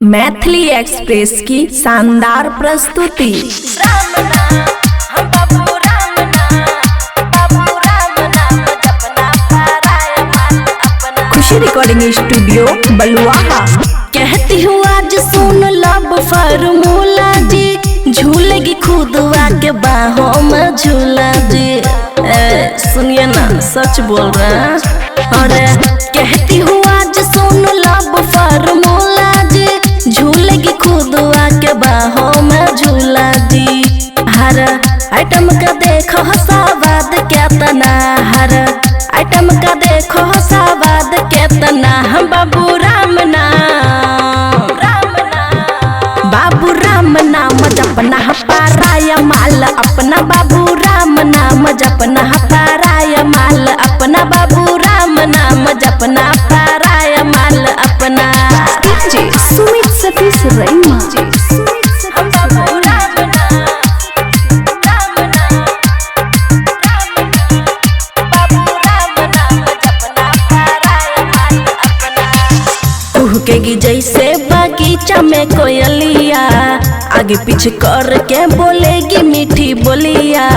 Maithili express की शानदार प्रस्तुति। खुशी रिकॉर्डिंग स्टूडियो बलुआहा। कहती हूँ आज सुन लब फॉर्मूला जी, झूलेगी खुद के बाहों में झूला जी। सुनिए ना, सच बोल रहे हैं। अरे कहती हूँ आज सुन लब फॉर्मूला जी, झूलेगी खुद के बाहों में झूला जी। हर आइटम का देखो स्वाद केतना, हर आइटम का देखो स्वाद केतना। हम बाबू राम नाम, बाबू राम नाम जपना पाराय माल अपना, बाबू राम नाम जपना पाराय माल अपना, बाबू राम नाम जपना पाराय माल अपना। सुमित सतीश रईमा कुहकेगी जैसे बगीचा में कोयलिया, आगे पीछे करके बोलेगी मीठी बोलिया।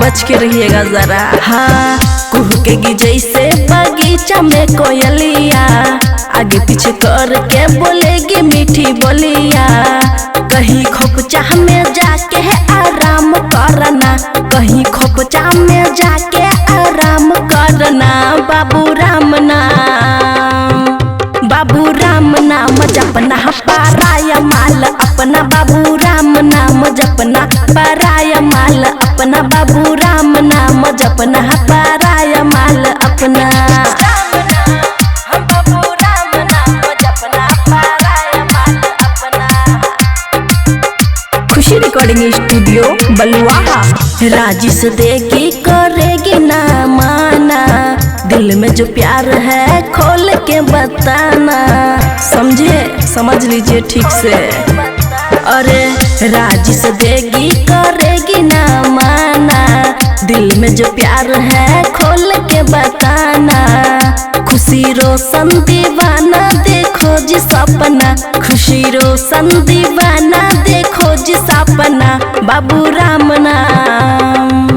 बच के रहिएगा जरा। हाँ, कुहकेगी जैसे बगीचा में कोयलिया, आगे पीछे करके बोलेगी मीठी बोलिया। कहीं खोपचा में जाके आराम करना, कहीं खोपचा में जाके आराम करना। बाबू राम नाम, बाबू राम नाम जपना पाराय माल अपना, बाबू राम नाम जपना पाराय माल अपना, बाबू राम नाम जपना पाराय माल अपना। खुशी रिकॉर्डिंग स्टूडियो बलुआहा। राजी से देगी करेगी ना माना, दिल में जो प्यार है खोल के बताना। समझे, समझ लीजिए ठीक से। अरे राजी से देगी करेगी ना माना, दिल में जो प्यार है खोल के बताना। खुशी रोशन दीवाना देखो जी सपना, खुशी रोशन दीवाना देखो जी सपना। बाबू राम नाम,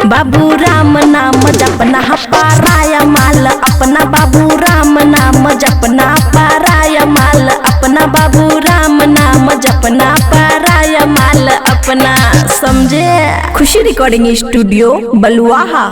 बाबू राम नाम जपना पाराय माल अपना, बाबू राम नाम जपना पाराय माल अपना, बाबू राम नाम जपना पाराय माल अपना। समझे। खुशी रिकॉर्डिंग स्टूडियो बलुआहा।